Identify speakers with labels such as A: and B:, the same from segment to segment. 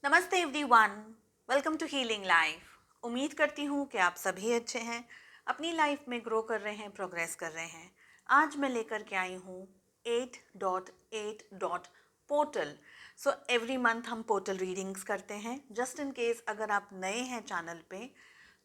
A: नमस्ते everyone, welcome to healing life. उम्मीद करती हूँ कि आप सभी अच्छे हैं, अपनी लाइफ में ग्रो कर रहे हैं, प्रोग्रेस कर रहे हैं। आज मैं लेकर के आई हूँ 8.8 dot portal. So every month हम पोर्टल रीडिंग्स करते हैं। जस्ट इन केस अगर आप नए हैं चैनल पे,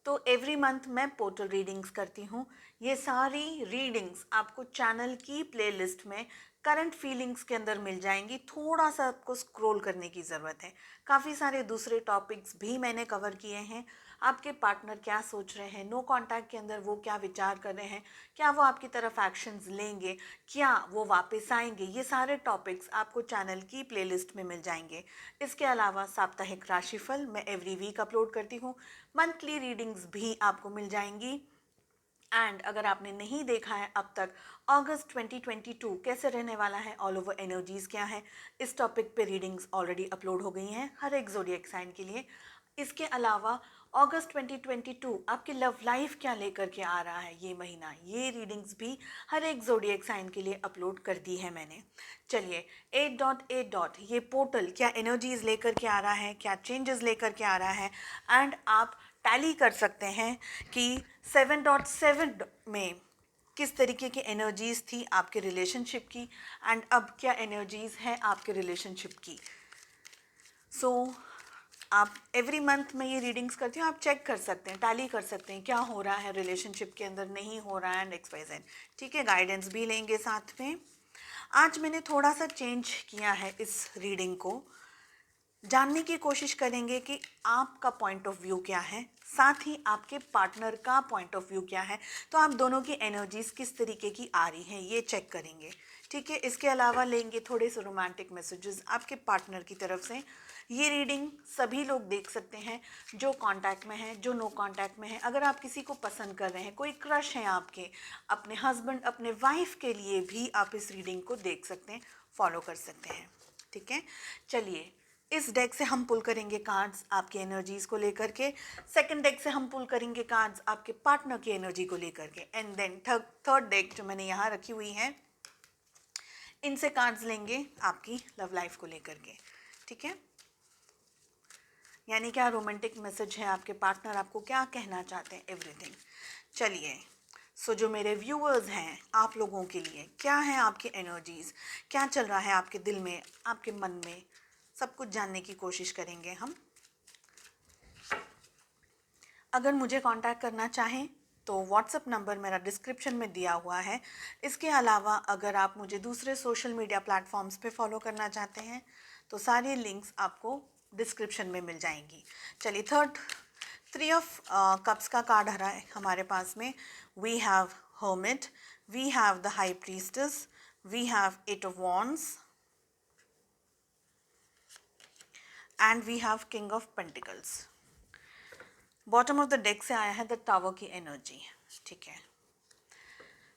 A: तो एवरी मंथ मैं पोर्टल रीडिंग्स करती हूँ। ये सारी रीडिंग्स आपको चैनल की प्लेलिस्ट में करंट फीलिंग्स के अंदर मिल जाएंगी। थोड़ा सा आपको स्क्रॉल करने की ज़रूरत है। काफ़ी सारे दूसरे टॉपिक्स भी मैंने कवर किए हैं। आपके पार्टनर क्या सोच रहे हैं, नो कांटेक्ट के अंदर वो क्या विचार कर रहे हैं, क्या वो आपकी तरफ एक्शंस लेंगे, क्या वो वापस आएंगे, ये सारे टॉपिक्स आपको चैनल की प्लेलिस्ट में मिल जाएंगे। इसके अलावा साप्ताहिक राशिफल मैं एवरी वीक अपलोड करती हूँ। मंथली रीडिंग्स भी आपको मिल जाएंगी। एंड अगर आपने नहीं देखा है अब तक अगस्त 2022 कैसे रहने वाला है, ऑल ओवर एनर्जीज क्या है, इस टॉपिक पे रीडिंग्स ऑलरेडी अपलोड हो गई हैं हर एक ज़ोडिएक साइन के लिए। इसके अलावा अगस्त 2022 आपकी लव लाइफ क्या लेकर के आ रहा है ये महीना, ये रीडिंग्स भी हर एक ज़ोडिएक साइन के लिए अपलोड कर दी है मैंने। चलिए 8.8 ये पोर्टल क्या एनर्जीज लेकर के आ रहा है, क्या चेंजेस लेकर के आ रहा है, एंड आप टैली कर सकते हैं कि 7.7 में किस तरीके की एनर्जीज थी आपके रिलेशनशिप की, एंड अब क्या एनर्जीज हैं आपके रिलेशनशिप की। सो आप एवरी मंथ में ये रीडिंग्स करती हूँ, आप चेक कर सकते हैं, टैली कर सकते हैं क्या हो रहा है रिलेशनशिप के अंदर, नहीं हो रहा है, एंड XYZ। ठीक है, गाइडेंस भी लेंगे साथ में। आज मैंने थोड़ा सा चेंज किया है इस रीडिंग को। जानने की कोशिश करेंगे कि आपका पॉइंट ऑफ व्यू क्या है, साथ ही आपके पार्टनर का पॉइंट ऑफ व्यू क्या है, तो आप दोनों की एनर्जीज किस तरीके की आ रही हैं ये चेक करेंगे। ठीक है, इसके अलावा लेंगे थोड़े से रोमांटिक मैसेजेस आपके पार्टनर की तरफ से। ये रीडिंग सभी लोग देख सकते हैं, जो कांटेक्ट में है, जो नो कांटेक्ट में है। अगर आप किसी को पसंद कर रहे हैं, कोई क्रश है आपके, अपने हस्बैंड, अपने वाइफ के लिए भी आप इस रीडिंग को देख सकते हैं, फॉलो कर सकते हैं। ठीक है, चलिए इस डेक से हम पुल करेंगे कार्ड्स आपकी एनर्जीज को लेकर के। सेकंड डेक से हम पुल करेंगे कार्ड्स आपके पार्टनर की एनर्जी को लेकर के। एंड देन थर्ड डेक जो मैंने यहाँ रखी हुई है, इनसे कार्ड्स लेंगे आपकी लव लाइफ को लेकर के। ठीक है, यानी क्या रोमांटिक मैसेज है, आपके पार्टनर आपको क्या कहना चाहते हैं, एवरीथिंग। चलिए, सो जो मेरे व्यूअर्स हैं, आप लोगों के लिए क्या है आपकी एनर्जीज, क्या चल रहा है आपके दिल में, आपके मन में, सब कुछ जानने की कोशिश करेंगे हम। अगर मुझे कांटेक्ट करना चाहें तो व्हाट्सएप नंबर मेरा डिस्क्रिप्शन में दिया हुआ है। इसके अलावा अगर आप मुझे दूसरे सोशल मीडिया प्लेटफॉर्म्स पे फॉलो करना चाहते हैं तो सारी लिंक्स आपको डिस्क्रिप्शन में मिल जाएंगी। चलिए, थ्री ऑफ कप्स का कार्ड आ रहा है हमारे पास में। We have hermit, we have the high priestess, we have eight of wands and we have king of pentacles. Bottom of the deck से आया है द टावर की एनर्जी। ठीक है,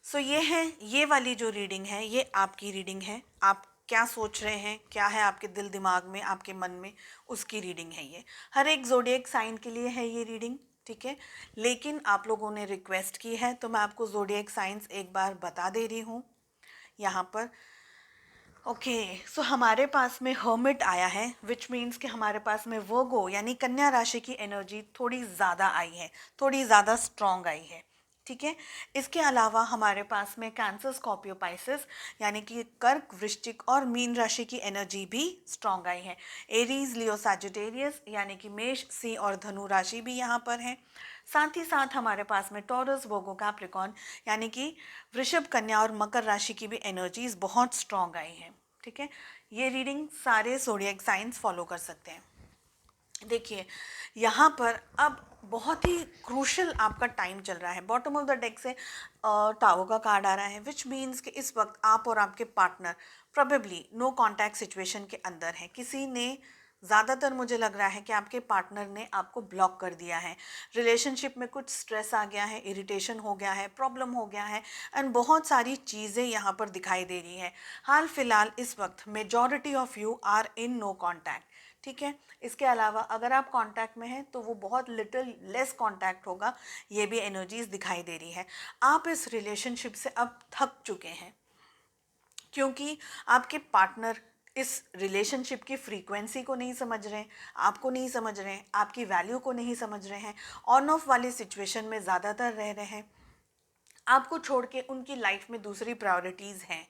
A: सो ये है, ये वाली जो रीडिंग है ये आपकी रीडिंग है। आप क्या सोच रहे हैं, क्या है आपके दिल दिमाग में, आपके मन में, उसकी रीडिंग है ये। हर एक ज़ोडिएक साइन के लिए है ये रीडिंग। ठीक है, लेकिन आप लोगों ने रिक्वेस्ट की है तो मैं आपको ज़ोडिएक साइंस एक बार बता दे रही हूँ यहाँ पर। ओके, सो हमारे पास में हर्मिट आया है, विच मीन्स कि हमारे पास में वर्गो यानी कन्या राशि की एनर्जी थोड़ी ज़्यादा आई है, थोड़ी ज़्यादा स्ट्रॉन्ग आई है। ठीक है, इसके अलावा हमारे पास में कैंसर, स्कॉर्पियो, पाइसेस यानी कि कर्क, वृश्चिक और मीन राशि की एनर्जी भी स्ट्रॉन्ग आई है। एरीज, लियो, सैजिटेरियस यानी कि मेष, सिंह और धनु राशि भी यहाँ पर है। साथ ही साथ हमारे पास में टॉरस, वर्गो, कैप्रिकॉर्न यानी कि वृषभ, कन्या और मकर राशि की भी एनर्जीज बहुत स्ट्रॉन्ग आई है। ठीक है, ये रीडिंग सारे ज़ोडिएक साइंस फॉलो कर सकते हैं। देखिए, यहाँ पर अब बहुत ही क्रूशल आपका टाइम चल रहा है। बॉटम ऑफ द डेक से टावर का कार्ड आ रहा है, विच मीन्स कि इस वक्त आप और आपके partner probably no contact situation के अंदर हैं। किसी ने, ज़्यादातर मुझे लग रहा है कि आपके पार्टनर ने आपको ब्लॉक कर दिया है। रिलेशनशिप में कुछ स्ट्रेस आ गया है, इरिटेशन हो गया है, प्रॉब्लम हो गया है, एंड बहुत सारी चीज़ें यहाँ पर दिखाई दे रही हैं। हाल फिलहाल इस वक्त majority of you are in no contact. ठीक है, इसके अलावा अगर आप कांटेक्ट में हैं तो वो बहुत लिटिल लेस कांटेक्ट होगा, ये भी एनर्जीज दिखाई दे रही है। आप इस रिलेशनशिप से अब थक चुके हैं क्योंकि आपके पार्टनर इस रिलेशनशिप की फ्रीक्वेंसी को नहीं समझ रहे हैं, आपको नहीं समझ रहे हैं, आपकी वैल्यू को नहीं समझ रहे हैं, ऑन ऑफ वाली सिचुएशन में ज़्यादातर रह रहे हैं, आपको छोड़ के उनकी लाइफ में दूसरी प्रायोरिटीज़ हैं।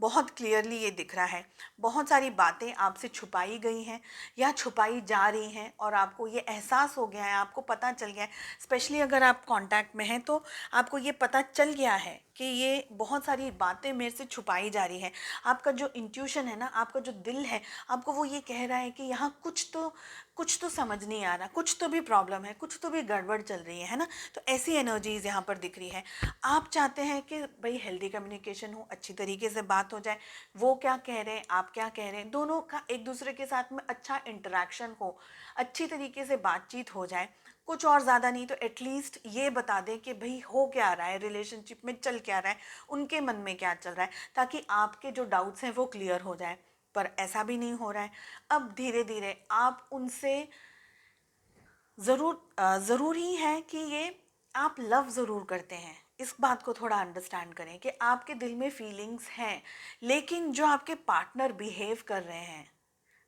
A: बहुत क्लियरली ये दिख रहा है। बहुत सारी बातें आपसे छुपाई गई हैं या छुपाई जा रही हैं और आपको ये एहसास हो गया है, आपको पता चल गया है। स्पेशली अगर आप कांटेक्ट में हैं तो आपको ये पता चल गया है कि ये बहुत सारी बातें मेरे से छुपाई जा रही हैं। आपका जो इंट्यूशन है ना, आपका जो दिल है, आपको वो ये कह रहा है कि यहाँ कुछ तो समझ नहीं आ रहा, कुछ तो भी प्रॉब्लम है, कुछ तो भी गड़बड़ चल रही है ना। तो ऐसी एनर्जीज़ यहाँ पर दिख रही है। आप चाहते हैं कि भाई हेल्दी कम्युनिकेशन हो, अच्छी तरीके से बात हो जाए, वो क्या कह रहे हैं, आप क्या कह रहे हैं, दोनों का एक दूसरे के साथ में अच्छा इंटरेक्शन हो, अच्छी तरीके से बातचीत हो जाए। कुछ और ज़्यादा नहीं तो एटलीस्ट ये बता दें कि भाई हो क्या रहा है, रिलेशनशिप में चल क्या रहा है, उनके मन में क्या चल रहा है, ताकि आपके जो डाउट्स हैं वो क्लियर हो जाए। पर ऐसा भी नहीं हो रहा है। अब धीरे धीरे आप उनसे ज़रूरी है कि ये आप लव ज़रूर करते हैं। इस बात को थोड़ा अंडरस्टैंड करें कि आपके दिल में फीलिंग्स हैं, लेकिन जो आपके पार्टनर बिहेव कर रहे हैं,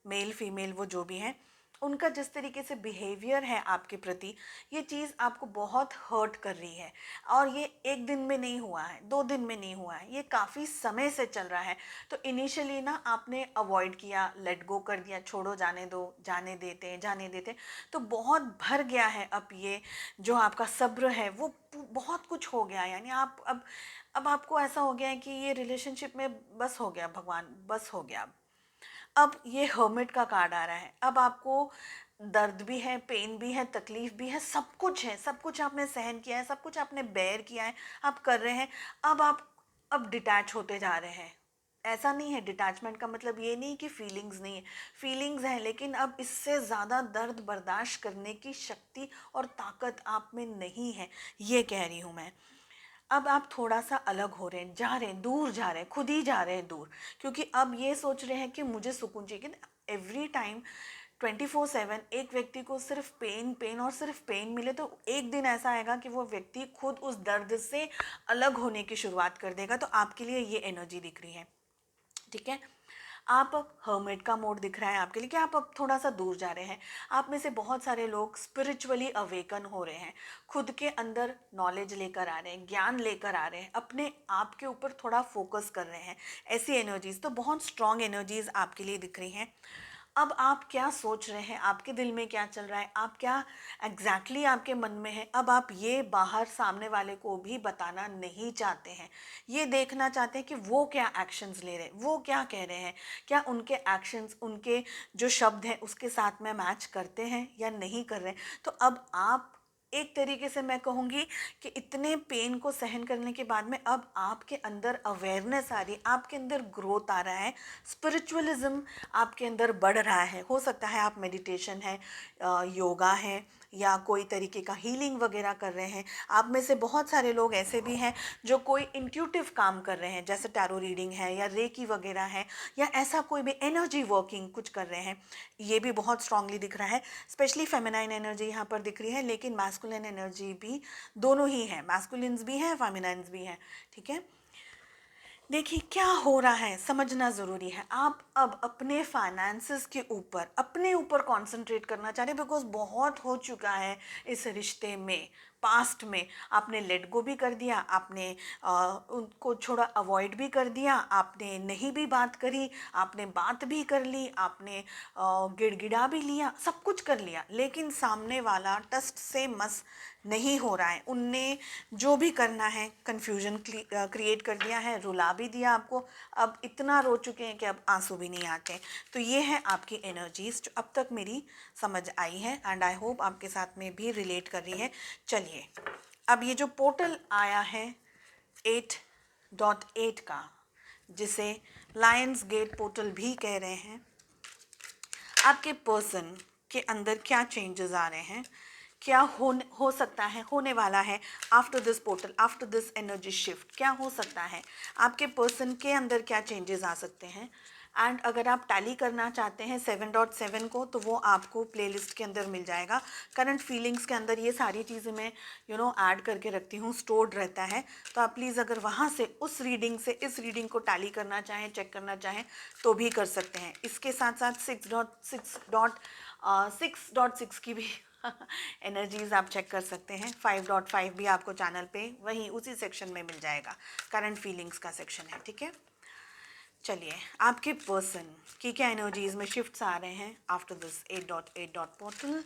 A: मेल फीमेल वो जो भी हैं, उनका जिस तरीके से बिहेवियर है आपके प्रति, ये चीज़ आपको बहुत हर्ट कर रही है। और ये एक दिन में नहीं हुआ है, 2 दिन में नहीं हुआ है, ये काफ़ी समय से चल रहा है। तो इनिशियली ना आपने अवॉइड किया, लेट गो कर दिया, छोड़ो जाने दो, जाने देते, तो बहुत भर गया है अब ये जो आपका सब्र है वो बहुत कुछ हो गया है। यानी आप अब आपको ऐसा हो गया है कि ये रिलेशनशिप में बस हो गया भगवान, बस हो गया। अब ये हर्मिट का कार्ड आ रहा है। अब आपको दर्द भी है, पेन भी है, तकलीफ भी है, सब कुछ है, सब कुछ आपने सहन किया है, सब कुछ आपने बेयर किया है, आप कर रहे हैं। अब आप अब डिटैच होते जा रहे हैं। ऐसा नहीं है, डिटैचमेंट का मतलब ये नहीं कि फीलिंग्स नहीं है, फीलिंग्स हैं, लेकिन अब इससे ज़्यादा दर्द बर्दाश्त करने की शक्ति और ताकत आप में नहीं है, ये कह रही हूँ मैं। अब आप थोड़ा सा अलग हो रहे हैं, जा रहे हैं, दूर जा रहे हैं, खुद ही जा रहे हैं दूर, क्योंकि अब ये सोच रहे हैं कि मुझे सुकून चाहिए। कि एवरी टाइम 24/7 एक व्यक्ति को सिर्फ पेन पेन और सिर्फ पेन मिले तो एक दिन ऐसा आएगा कि वो व्यक्ति खुद उस दर्द से अलग होने की शुरुआत कर देगा। तो आपके लिए ये एनर्जी दिख रही है, ठीक है। आप हर्मिट का मोड दिख रहा है आपके लिए कि आप अब थोड़ा सा दूर जा रहे हैं। आप में से बहुत सारे लोग स्पिरिचुअली अवेकन हो रहे हैं, खुद के अंदर नॉलेज लेकर आ रहे हैं, ज्ञान लेकर आ रहे हैं, अपने आप के ऊपर थोड़ा फोकस कर रहे हैं। ऐसी एनर्जीज तो बहुत स्ट्रॉन्ग एनर्जीज आपके लिए दिख रही हैं। अब आप क्या सोच रहे हैं, आपके दिल में क्या चल रहा है, आप क्या एग्जैक्टली आपके मन में है, अब आप ये बाहर सामने वाले को भी बताना नहीं चाहते हैं। ये देखना चाहते हैं कि वो क्या एक्शंस ले रहे हैं, वो क्या कह रहे हैं, क्या उनके एक्शंस, उनके जो शब्द हैं उसके साथ में मैच करते हैं या नहीं कर रहे हैं। तो अब आप एक तरीके से मैं कहूँगी कि इतने पेन को सहन करने के बाद में अब आपके अंदर अवेयरनेस आ रही है, आपके अंदर ग्रोथ आ रहा है, स्पिरिचुअलिज्म आपके अंदर बढ़ रहा है। हो सकता है आप मेडिटेशन है, योगा है, या कोई तरीके का हीलिंग वगैरह कर रहे हैं। आप में से बहुत सारे लोग ऐसे भी हैं जो कोई इंट्यूटिव काम कर रहे हैं, जैसे टैरो रीडिंग है या रेकी वगैरह है, या ऐसा कोई भी एनर्जी वर्किंग कुछ कर रहे हैं। ये भी बहुत स्ट्रांगली दिख रहा है। स्पेशली फेमिनाइन एनर्जी यहाँ पर दिख रही है, लेकिन मैस्कुलिन एनर्जी भी, दोनों ही हैं, मैस्कुलिन्स भी हैं, फेमिनाइन्स भी हैं, ठीक है। देखिए क्या हो रहा है, समझना ज़रूरी है। आप अब अपने फाइनेंसेस के ऊपर, अपने ऊपर कंसंट्रेट करना चाह रहे हैं, बिकॉज बहुत हो चुका है इस रिश्ते में। पास्ट में आपने लेट गो भी कर दिया, आपने उनको थोड़ा अवॉइड भी कर दिया, आपने नहीं भी बात करी, आपने बात भी कर ली, आपने गिड़गिड़ा भी लिया, सब कुछ कर लिया, लेकिन सामने वाला टस्ट से मस नहीं हो रहा है। उनने जो भी करना है कन्फ्यूजन क्रिएट कर दिया है, रुला भी दिया आपको। अब इतना रो चुके हैं कि अब आंसू भी नहीं आते। तो ये है आपकी एनर्जीज जो अब तक मेरी समझ आई है, एंड आई होप आपके साथ में भी रिलेट कर रही है। चलिए, अब ये जो पोर्टल आया है 8.8 का, जिसे लायंस गेट पोर्टल भी कह रहे हैं, आपके पर्सन के अंदर क्या चेंजेस आ रहे हैं, क्या हो सकता है, होने वाला है after this portal, after this energy shift, क्या हो सकता है, आपके पर्सन के अंदर क्या चेंजेस आ सकते हैं। एंड अगर आप टैली करना चाहते हैं 7.7 को, तो वो आपको प्लेलिस्ट के अंदर मिल जाएगा। करंट फीलिंग्स के अंदर ये सारी चीज़ें मैं ऐड करके रखती हूँ, स्टोर्ड रहता है। तो आप प्लीज़ अगर वहाँ से उस रीडिंग से इस रीडिंग को टैली करना चाहें, चेक करना चाहें, तो भी कर सकते हैं। इसके साथ साथ 6.6 की भी एनर्जीज आप चेक कर सकते हैं। 5.5 भी आपको चैनल पे वहीं उसी सेक्शन में मिल जाएगा, करंट फीलिंग्स का सेक्शन है, ठीक है। चलिए, आपके पर्सन की क्या एनर्जीज में शिफ्ट्स आ रहे हैं आफ्टर दिस 8.8 पोर्टल।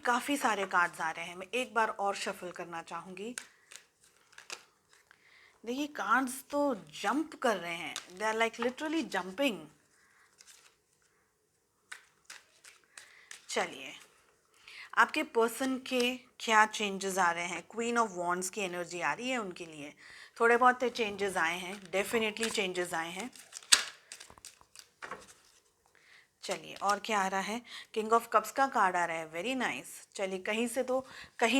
A: काफ़ी सारे कार्ड्स आ रहे हैं। मैं एक बार और शफल करना चाहूँगी। देखिए, कार्ड्स तो जंप कर रहे हैं, they are like literally jumping. चलिए, आपके पर्सन के क्या चेंजेस आ रहे हैं। क्वीन ऑफ वॉन्ड्स की एनर्जी आ रही है उनके लिए। थोड़े बहुत चेंजेस आए हैं, डेफिनेटली चेंजेस आए हैं। चलिए, और क्या आ रहा है। किंग ऑफ कप्स का कार्ड आ रहा है, वेरी नाइस। चलिए, कहीं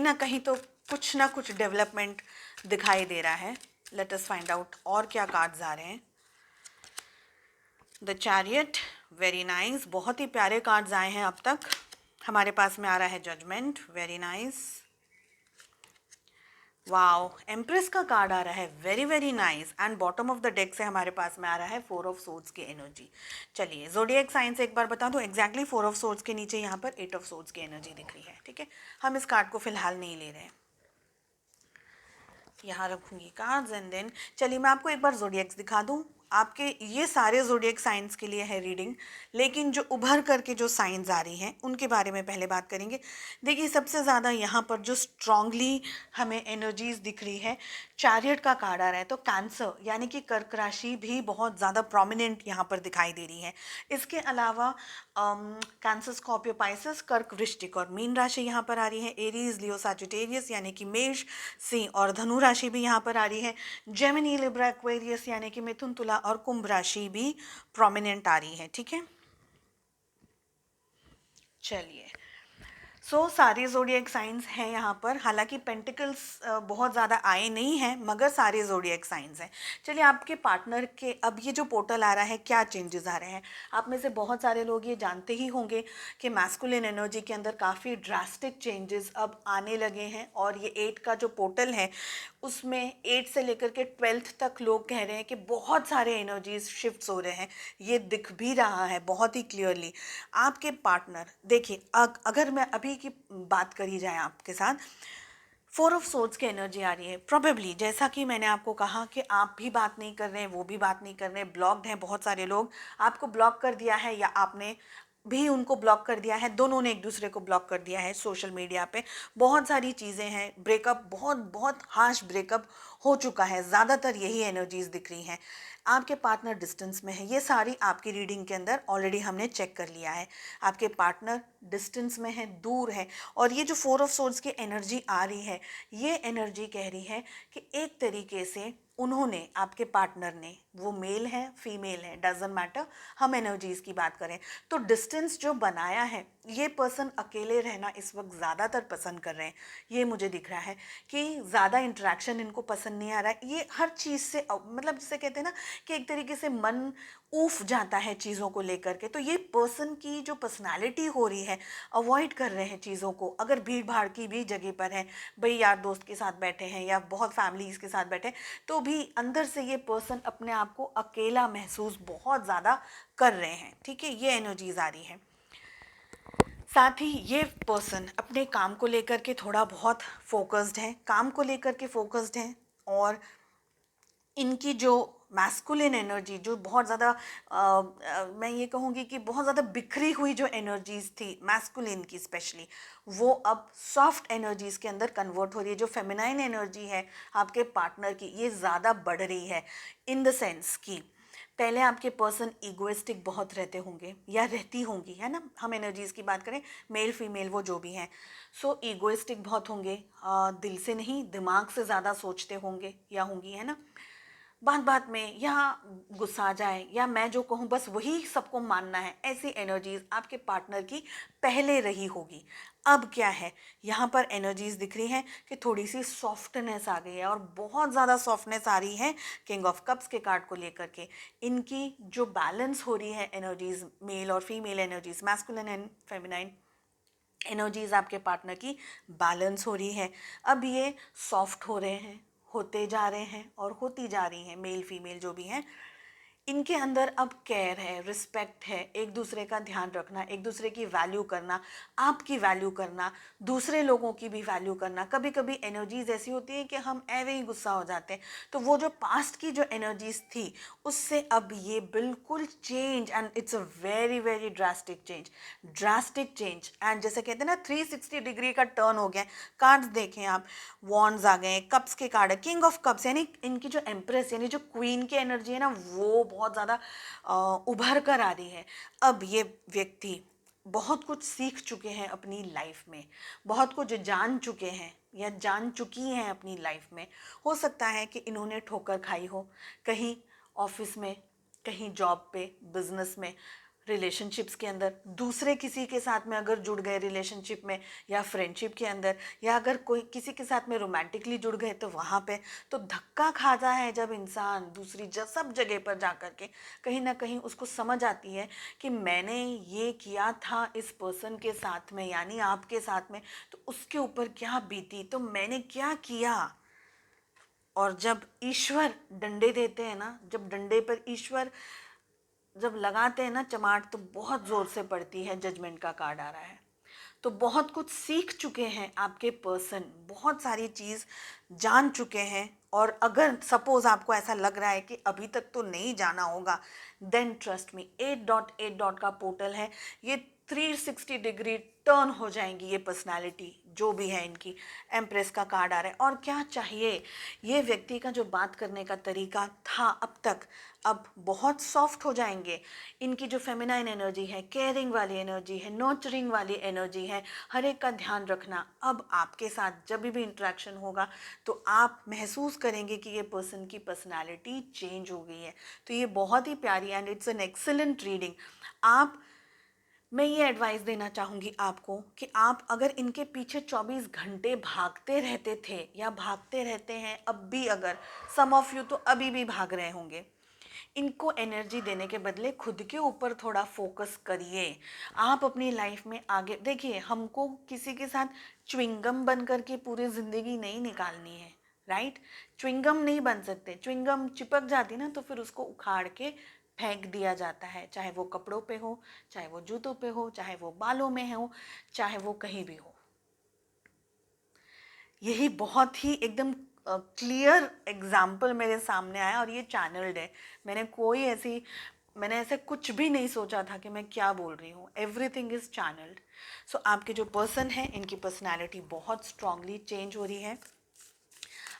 A: ना कहीं तो कुछ ना कुछ डेवलपमेंट दिखाई दे रहा है। लेट अस फाइंड आउट और क्या कार्ड्स आ रहे हैं। The chariot, very nice. बहुत ही प्यारे कार्ड्स आए हैं अब तक। हमारे पास में आ रहा है judgement, very nice. Wow, empress का कार्ड आ रहा है, very very nice. And bottom of the deck से हमारे पास में आ रहा है 4 ऑफ सोर्ड्स की एनर्जी। चलिए, ज़ोडिएक साइन से एक बार बता दूं, एग्जैक्टली 4 ऑफ सोर्ड्स के नीचे यहाँ पर 8 ऑफ सोर्ड्स की एनर्जी दिख रही है, ठीक है। हम इस कार्ड को फिलहाल नहीं ले रहे हैं, यहाँ रखूंगी कार्ड्स एंड देन चलिए मैं आपको एक बार ज़ोडिएक्स दिखा दूं। आपके ये सारे ज़ोडिएक साइंस के लिए है रीडिंग, लेकिन जो उभर करके जो साइंस आ रही हैं उनके बारे में पहले बात करेंगे। देखिए, सबसे ज़्यादा यहाँ पर जो स्ट्रांगली हमें एनर्जीज दिख रही है, चैरियट का कार्ड आ रहा है। तो कैंसर यानी कि कर्क राशि भी बहुत ज़्यादा प्रोमिनेंट यहाँ पर दिखाई दे रही है। इसके अलावा कैंसर, स्कॉर्पियो, पाइसेस, कर्क, वृश्चिक और मीन राशि यहाँ पर आ रही है। एरीज, लियो, सैजिटेरियस यानी कि मेष, सिंह और धनु राशि भी यहाँ पर आ रही है। जेमिनी, लिब्रा, एक्वेरियस यानी कि मिथुन, तुला और कुंभ राशि भी प्रोमिनेंट आ रही है, ठीक है। चलिए, सारे ज़ोडिएक साइंस हैं यहाँ पर। हालांकि पेंटिकल्स बहुत ज़्यादा आए नहीं हैं, मगर सारे ज़ोडिएक साइंस हैं। चलिए, आपके पार्टनर के अब ये जो पोर्टल आ रहा है, क्या चेंजेस आ रहे हैं। आप में से बहुत सारे लोग ये जानते ही होंगे कि मैस्कुलिन एनर्जी के अंदर काफ़ी ड्रास्टिक चेंजेस अब आने लगे हैं। और ये 8 का जो पोर्टल है, उसमें 8 से लेकर के 12th तक लोग कह रहे हैं कि बहुत सारे एनर्जीज शिफ्ट्स हो रहे हैं। ये दिख भी रहा है बहुत ही क्लियरली। आपके पार्टनर, देखिए, अगर मैं अभी की बात करी जाए आपके साथ, 4 ऑफ सोर्ड्स की एनर्जी आ रही है। प्रोबेबली जैसा कि मैंने आपको कहा कि आप भी बात नहीं कर रहे हैं, वो भी बात नहीं कर रहे हैं, ब्लॉक्ड हैं बहुत सारे लोग। आपको ब्लॉक कर दिया है या आपने भी उनको ब्लॉक कर दिया है, दोनों ने एक दूसरे को ब्लॉक कर दिया है सोशल मीडिया पे। बहुत सारी चीज़ें हैं, ब्रेकअप, बहुत बहुत हार्श ब्रेकअप हो चुका है। ज़्यादातर यही एनर्जीज दिख रही हैं। आपके पार्टनर डिस्टेंस में है, ये सारी आपकी रीडिंग के अंदर ऑलरेडी हमने चेक कर लिया है। आपके पार्टनर डिस्टेंस में है, दूर है। और ये जो 4 ऑफ सोर्ड्स की एनर्जी आ रही है, ये एनर्जी कह रही है कि एक तरीके से उन्होंने, आपके पार्टनर ने, वो मेल है फीमेल है, डजंट मैटर, हम एनर्जीज की बात करें तो डिस्टेंस जो बनाया है, ये पर्सन अकेले रहना इस वक्त ज़्यादातर पसंद कर रहे हैं। ये मुझे दिख रहा है कि ज़्यादा इंटरेक्शन इनको पसंद नहीं आ रहा है। ये हर चीज़ से मतलब जिसे कहते हैं ना कि एक तरीके से मन ऊफ जाता है चीज़ों को लेकर के। तो ये पर्सन की जो पर्सनालिटी हो रही है, अवॉइड कर रहे हैं चीज़ों को। अगर भीड़ भाड़ की भी जगह पर है, भाई यार दोस्त के साथ बैठे हैं या बहुत फैमिलीज़ के साथ बैठे हैं, तो भी अंदर से ये पर्सन अपने आप को अकेला महसूस बहुत ज़्यादा कर रहे हैं, ठीक है। ये एनर्जीज आ रही है। साथ ही ये पर्सन अपने काम को लेकर के थोड़ा बहुत फोकस्ड है, काम को लेकर के फोकस्ड है। और इनकी जो मैस्कुलिन एनर्जी जो बहुत ज़्यादा मैं ये कहूँगी कि बहुत ज़्यादा बिखरी हुई जो एनर्जीज थी मैस्कुलिन की स्पेशली, वो अब सॉफ्ट एनर्जीज़ के अंदर कन्वर्ट हो रही है। जो फेमिनाइन एनर्जी है आपके पार्टनर की, ये ज़्यादा बढ़ रही है। इन द सेंस कि पहले आपके पर्सन ईगोइस्टिक बहुत रहते होंगे या रहती होंगी, है ना। हम एनर्जीज़ की बात करें, मेल फीमेल वो जो भी हैं, ईगोइस्टिक बहुत होंगे। दिल से नहीं, दिमाग से ज़्यादा सोचते होंगे या होंगी, है ना। बात बात में या गुस्सा आ जाए या मैं जो कहूँ बस वही सबको मानना है, ऐसी एनर्जीज आपके पार्टनर की पहले रही होगी। अब क्या है, यहाँ पर एनर्जीज दिख रही हैं कि थोड़ी सी सॉफ्टनेस आ गई है और बहुत ज़्यादा सॉफ्टनेस आ रही है किंग ऑफ कप्स के कार्ड को लेकर के। इनकी जो बैलेंस हो रही है एनर्जीज, मेल और female energies, masculine and feminine energies आपके पार्टनर की बैलेंस हो रही है। अब ये सॉफ्ट हो रहे हैं, होते जा रहे हैं और होती जा रही हैं, मेल फीमेल जो भी हैं। इनके अंदर अब केयर है, रिस्पेक्ट है, एक दूसरे का ध्यान रखना, एक दूसरे की वैल्यू करना, आपकी वैल्यू करना, दूसरे लोगों की भी वैल्यू करना। कभी कभी एनर्जीज ऐसी होती है कि हम एवे ही गुस्सा हो जाते हैं, तो वो जो पास्ट की जो एनर्जीज थी उससे अब ये बिल्कुल change, and it's a very very drastic change, drastic change. And जैसे कहते हैं ना 360 डिग्री का टर्न हो गया। कार्ड्स देखें आप, वॉन्ड्स आ गए, कप्स के कार्ड है, किंग ऑफ कप्स, यानी इनकी जो एम्प्रेस यानी जो क्वीन की एनर्जी है ना, वो बहुत ज़्यादा उभर कर आ रही है। अब ये व्यक्ति बहुत कुछ सीख चुके हैं अपनी लाइफ में, बहुत कुछ जान चुके हैं या जान चुकी हैं अपनी लाइफ में। हो सकता है कि इन्होंने ठोकर खाई हो, कहीं ऑफिस में, कहीं जॉब पे, बिजनेस में, रिलेशनशिप्स के अंदर, दूसरे किसी के साथ में अगर जुड़ गए रिलेशनशिप में या फ्रेंडशिप के अंदर, या अगर कोई किसी के साथ में रोमांटिकली जुड़ गए तो वहाँ पे तो धक्का खाता है जब इंसान दूसरी सब जगह पर जा कर के कहीं ना कहीं उसको समझ आती है कि मैंने ये किया था इस पर्सन के साथ में, यानी आपके साथ में, तो उसके ऊपर क्या बीती, तो मैंने क्या किया। और जब ईश्वर डंडे देते हैं ना, जब डंडे पर ईश्वर जब लगाते हैं ना चमाट, तो बहुत ज़ोर से पड़ती है। जजमेंट का कार्ड आ रहा है, तो बहुत कुछ सीख चुके हैं आपके पर्सन, बहुत सारी चीज़ जान चुके हैं। और अगर सपोज आपको ऐसा लग रहा है कि अभी तक तो नहीं जाना होगा, देन ट्रस्ट मी, 8.8 का पोर्टल है ये, 360 डिग्री टर्न हो जाएंगी ये पर्सनालिटी जो भी है इनकी। एम्प्रेस का कार्ड आ रहा है, और क्या चाहिए, ये व्यक्ति का जो बात करने का तरीका था अब तक, अब बहुत सॉफ्ट हो जाएंगे। इनकी जो फेमिनाइन एनर्जी है, केयरिंग वाली एनर्जी है, नर्चरिंग वाली एनर्जी है, हर एक का ध्यान रखना, अब आपके साथ जब भी इंटरेक्शन होगा तो आप महसूस करेंगे कि ये पर्सन की पर्सनालिटी चेंज हो गई है। तो ये बहुत ही प्यारी and it's an excellent reading. आप मैं ये एडवाइस देना चाहूँगी आपको कि आप अगर इनके पीछे 24 घंटे भागते रहते थे या भागते रहते हैं अब भी, अगर सम ऑफ यू तो अभी भी भाग रहे होंगे, इनको एनर्जी देने के बदले खुद के ऊपर थोड़ा फोकस करिए। आप अपनी लाइफ में आगे देखिए, हमको किसी के साथ च्युइंगम बन करके पूरी ज़िंदगी नहीं निकालनी है, राइट। च्युइंगम नहीं बन सकते, च्युइंगम चिपक जाती ना तो फिर उसको उखाड़ के फेंक दिया जाता है, चाहे वो कपड़ों पे हो, चाहे वो जूतों पे हो, चाहे वो बालों में हो, चाहे वो कहीं भी हो। यही बहुत ही एकदम क्लियर एग्जाम्पल मेरे सामने आया, और ये चैनल्ड है। मैंने ऐसे कुछ भी नहीं सोचा था कि मैं क्या बोल रही हूँ, एवरीथिंग इज चैनल्ड। सो आपके जो पर्सन है इनकी पर्सनैलिटी बहुत स्ट्रांगली चेंज हो रही है।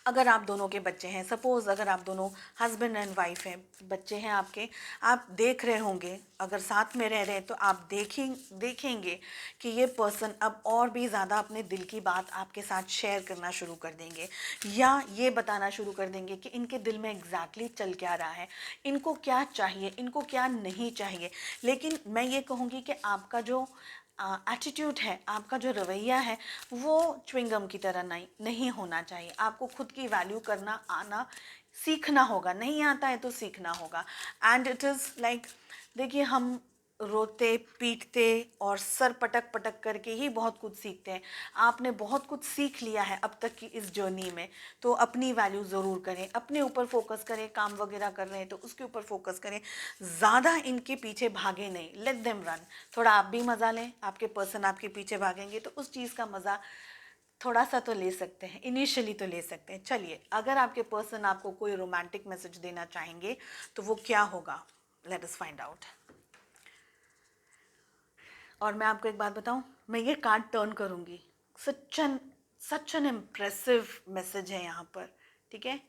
A: अगर आप दोनों के बच्चे हैं, सपोज़ अगर आप दोनों हस्बैंड एंड वाइफ हैं, बच्चे हैं आपके, आप देख रहे होंगे, अगर साथ में रह रहे हैं तो आप देखेंगे कि ये पर्सन अब और भी ज़्यादा अपने दिल की बात आपके साथ शेयर करना शुरू कर देंगे, या ये बताना शुरू कर देंगे कि इनके दिल में एग्जैक्टली चल क्या रहा है, इनको क्या चाहिए, इनको क्या नहीं चाहिए। लेकिन मैं ये कहूँगी कि आपका जो एटीट्यूड है, आपका जो रवैया है, वो च्विंगम की तरह नहीं होना चाहिए। आपको खुद की वैल्यू करना आना सीखना होगा, नहीं आता है तो सीखना होगा। एंड इट इज़ लाइक, देखिए हम रोते पीटते और सर पटक पटक करके ही बहुत कुछ सीखते हैं। आपने बहुत कुछ सीख लिया है अब तक की इस जर्नी में, तो अपनी वैल्यू ज़रूर करें, अपने ऊपर फोकस करें। काम वगैरह कर रहे हैं तो उसके ऊपर फोकस करें, ज़्यादा इनके पीछे भागे नहीं, लेट देम रन। थोड़ा आप भी मज़ा लें, आपके पर्सन आपके पीछे भागेंगे तो उस चीज़ का मज़ा थोड़ा सा तो ले सकते हैं, इनिशियली तो ले सकते हैं। चलिए, अगर आपके पर्सन आपको कोई रोमांटिक मैसेज देना चाहेंगे तो वो क्या होगा, लेट अस फाइंड आउट। और मैं आपको एक बात बताऊं, मैं ये कार्ड टर्न करूंगी, सच एन इम्प्रेसिव मैसेज है यहाँ पर, ठीक है।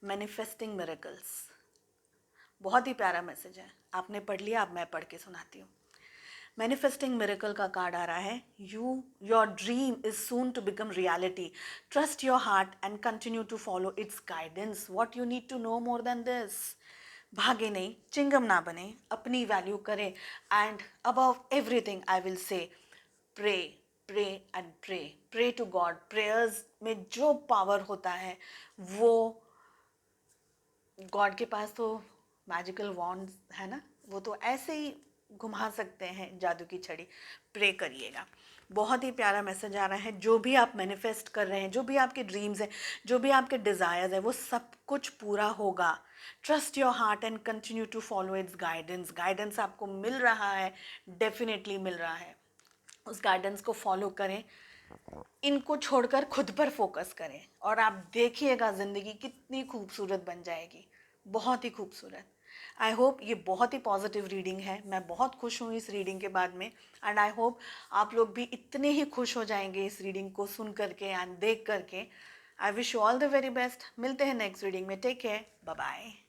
A: मैनिफेस्टिंग मिरेकल्स, बहुत ही प्यारा मैसेज है। आपने पढ़ लिया, अब मैं पढ़ के सुनाती हूँ। मैनिफेस्टिंग मिरेकल का कार्ड आ रहा है, your dream is soon to become reality, trust your heart and continue to follow its guidance, what you need to know more than this. भागे नहीं, चिंगम ना बने, अपनी वैल्यू करें, and above everything I will say pray, pray and pray, pray to God. Prayers में जो power होता है वो, गॉड के पास तो मैजिकल वॉन्ड्स है ना, वो तो ऐसे ही घुमा सकते हैं जादू की छड़ी। प्रे करिएगा। बहुत ही प्यारा मैसेज आ रहा है। जो भी आप मैनिफेस्ट कर रहे हैं, जो भी आपके ड्रीम्स हैं, जो भी आपके डिज़ायर्स हैं, वो सब कुछ पूरा होगा। Trust your heart and continue to follow its guidance. Guidance आपको मिल रहा है, डेफिनेटली मिल रहा है। उस गाइडेंस को फॉलो करें, इनको छोड़कर खुद पर फोकस करें, और आप देखिएगा ज़िंदगी कितनी खूबसूरत बन जाएगी, बहुत ही खूबसूरत। आई होप ये बहुत ही पॉजिटिव रीडिंग है। मैं बहुत खुश हूँ इस रीडिंग के बाद में, एंड आई होप आप लोग भी इतने ही खुश हो जाएंगे इस रीडिंग को सुन करके एंड देख करके। I wish you all the very best. मिलते हैं नेक्स्ट रीडिंग में। Take care, bye bye.